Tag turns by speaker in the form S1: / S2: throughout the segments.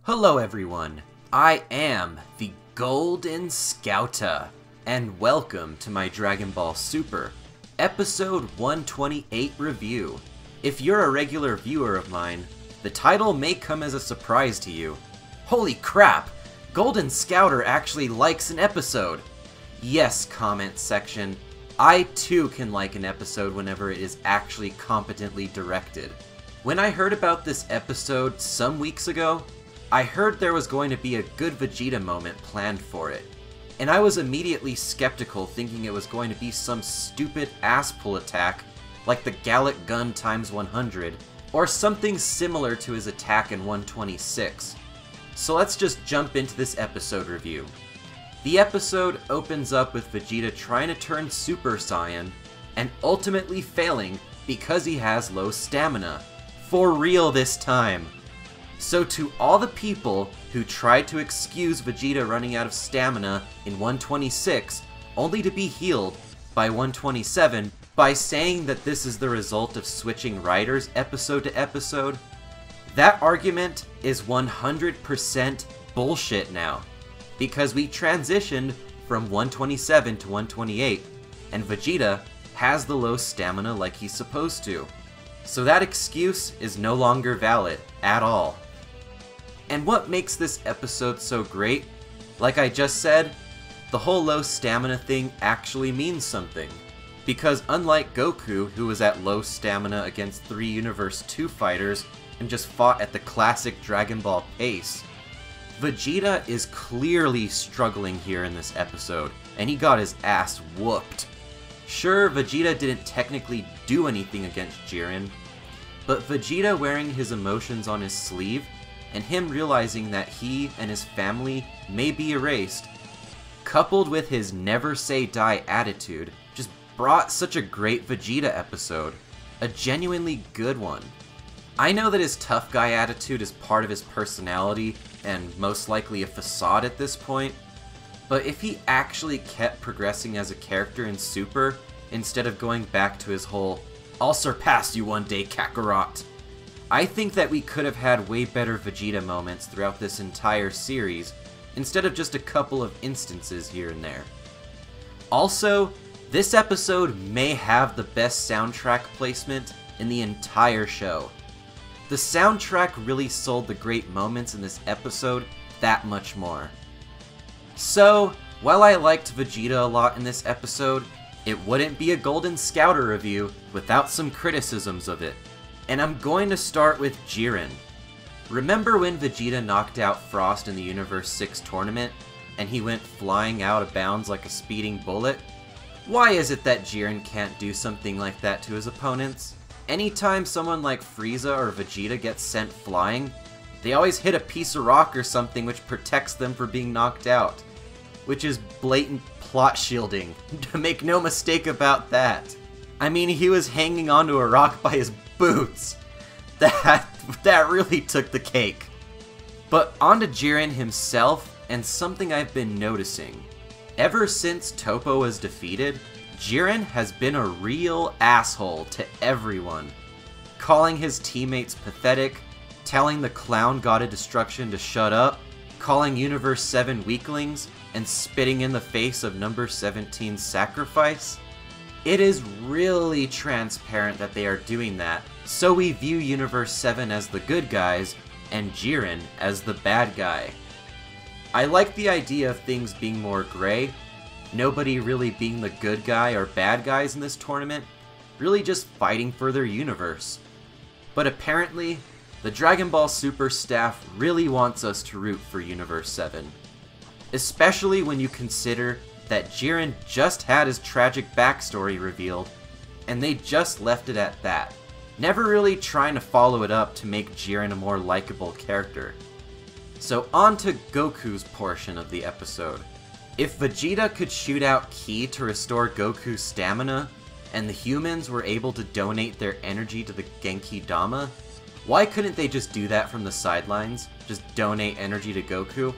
S1: Hello everyone, I am the Golden Scouter, and welcome to my Dragon Ball Super, episode 128 review. If you're a regular viewer of mine, the title may come as a surprise to you. Holy crap! Golden Scouter actually likes an episode! Yes, comment section, I too can like an episode whenever it is actually competently directed. When I heard about this episode some weeks ago, I heard there was going to be a good Vegeta moment planned for it, and I was immediately skeptical, thinking it was going to be some stupid ass-pull attack like the Gallic Gun times 100, or something similar to his attack in 126. So let's just jump into this episode review. The episode opens up with Vegeta trying to turn Super Saiyan, and ultimately failing because he has low stamina. For real this time! So to all the people who tried to excuse Vegeta running out of stamina in 126, only to be healed by 127 by saying that this is the result of switching writers episode to episode, that argument is 100% bullshit now, because we transitioned from 127 to 128, and Vegeta has the low stamina like he's supposed to. So that excuse is no longer valid at all. And what makes this episode so great, like I just said, the whole low stamina thing actually means something. Because unlike Goku, who was at low stamina against 3 Universe 2 fighters and just fought at the classic Dragon Ball pace, Vegeta is clearly struggling here in this episode, and he got his ass whooped. Sure, Vegeta didn't technically do anything against Jiren, but Vegeta wearing his emotions on his sleeve and him realizing that he and his family may be erased, coupled with his never say die attitude, just brought such a great Vegeta episode. A genuinely good one. I know that his tough guy attitude is part of his personality, and most likely a facade at this point, but if he actually kept progressing as a character in Super, instead of going back to his whole, "I'll surpass you one day, Kakarot," I think that we could have had way better Vegeta moments throughout this entire series, instead of just a couple of instances here and there. Also, this episode may have the best soundtrack placement in the entire show. The soundtrack really sold the great moments in this episode that much more. So, while I liked Vegeta a lot in this episode, it wouldn't be a Golden Scouter review without some criticisms of it. And I'm going to start with Jiren. Remember when Vegeta knocked out Frost in the Universe 6 tournament, and he went flying out of bounds like a speeding bullet? Why is it that Jiren can't do something like that to his opponents? Anytime someone like Freeza or Vegeta gets sent flying, they always hit a piece of rock or something which protects them from being knocked out. Which is blatant plot shielding, make no mistake about that. I mean, he was hanging onto a rock by his boots. That really took the cake. But onto Jiren himself, and something I've been noticing. Ever since Toppo was defeated, Jiren has been a real asshole to everyone. Calling his teammates pathetic, telling the Clown God of Destruction to shut up, calling Universe 7 weaklings, and spitting in the face of number 17's sacrifice. It is really transparent that they are doing that, so we view Universe 7 as the good guys, and Jiren as the bad guy. I like the idea of things being more gray, nobody really being the good guy or bad guys in this tournament, really just fighting for their universe. But apparently, the Dragon Ball Super staff really wants us to root for Universe 7. Especially when you consider that Jiren just had his tragic backstory revealed, and they just left it at that, never really trying to follow it up to make Jiren a more likable character. So on to Goku's portion of the episode. If Vegeta could shoot out Ki to restore Goku's stamina, and the humans were able to donate their energy to the Genki Dama, why couldn't they just do that from the sidelines? Just donate energy to Goku?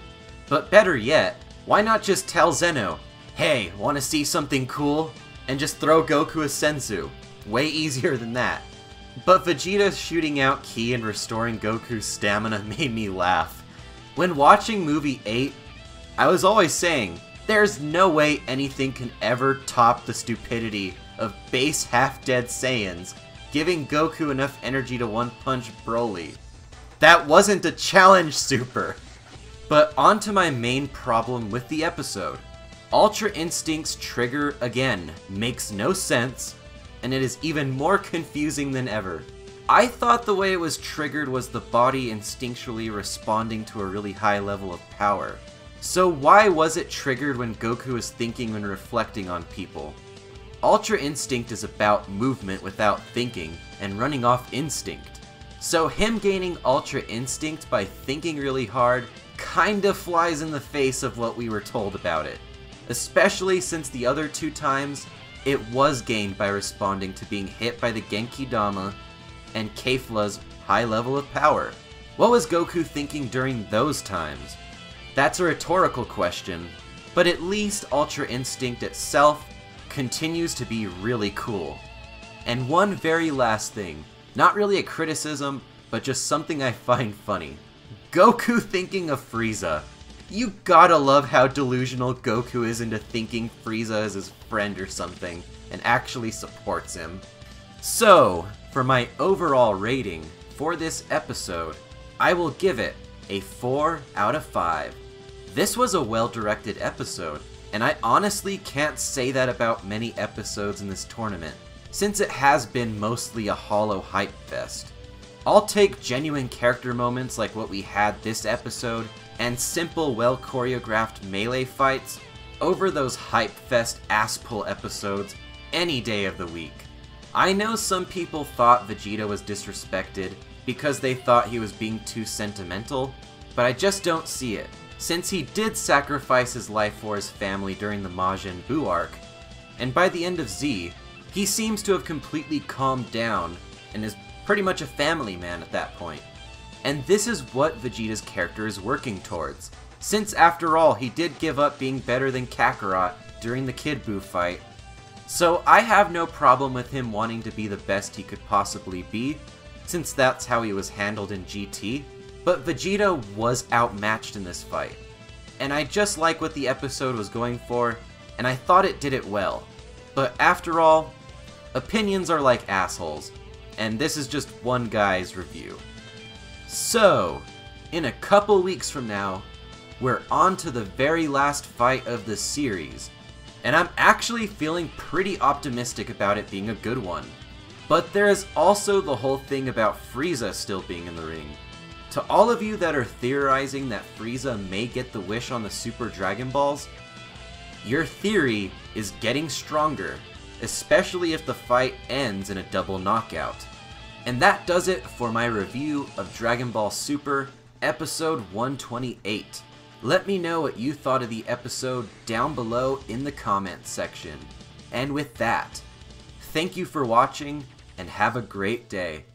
S1: But better yet, why not just tell Zeno, "Hey, wanna see something cool?" and just throw Goku a senzu? Way easier than that. But Vegeta shooting out Ki and restoring Goku's stamina made me laugh. When watching movie 8, I was always saying, there's no way anything can ever top the stupidity of base half-dead Saiyans giving Goku enough energy to one-punch Broly. That wasn't a challenge, Super! But on to my main problem with the episode. Ultra Instinct's trigger, again, makes no sense, and it is even more confusing than ever. I thought the way it was triggered was the body instinctually responding to a really high level of power. So why was it triggered when Goku is thinking and reflecting on people? Ultra Instinct is about movement without thinking, and running off instinct. So him gaining Ultra Instinct by thinking really hard kinda flies in the face of what we were told about it. Especially since the other 2 times, it was gained by responding to being hit by the Genki Dama and Kefla's high level of power. What was Goku thinking during those times? That's a rhetorical question, but at least Ultra Instinct itself continues to be really cool. And one very last thing, not really a criticism, but just something I find funny. Goku thinking of Freeza. You gotta love how delusional Goku is into thinking Freeza is his friend or something, and actually supports him. So, for my overall rating for this episode, I will give it a 4 out of 5. This was a well-directed episode, and I honestly can't say that about many episodes in this tournament, since it has been mostly a hollow hype fest. I'll take genuine character moments like what we had this episode, and simple, well-choreographed melee fights, over those hype fest ass-pull episodes any day of the week. I know some people thought Vegeta was disrespected because they thought he was being too sentimental, but I just don't see it, since he did sacrifice his life for his family during the Majin Buu arc, and by the end of Z, he seems to have completely calmed down and is pretty much a family man at that point. And this is what Vegeta's character is working towards, since after all he did give up being better than Kakarot during the Kid Buu fight. So I have no problem with him wanting to be the best he could possibly be, since that's how he was handled in GT, but Vegeta was outmatched in this fight. And I just like what the episode was going for, and I thought it did it well. But after all, opinions are like assholes, and this is just one guy's review. So, in a couple weeks from now, we're on to the very last fight of the series, and I'm actually feeling pretty optimistic about it being a good one. But there is also the whole thing about Freeza still being in the ring. To all of you that are theorizing that Freeza may get the wish on the Super Dragon Balls, your theory is getting stronger, especially if the fight ends in a double knockout. And that does it for my review of Dragon Ball Super Episode 128. Let me know what you thought of the episode down below in the comments section. And with that, thank you for watching, and have a great day.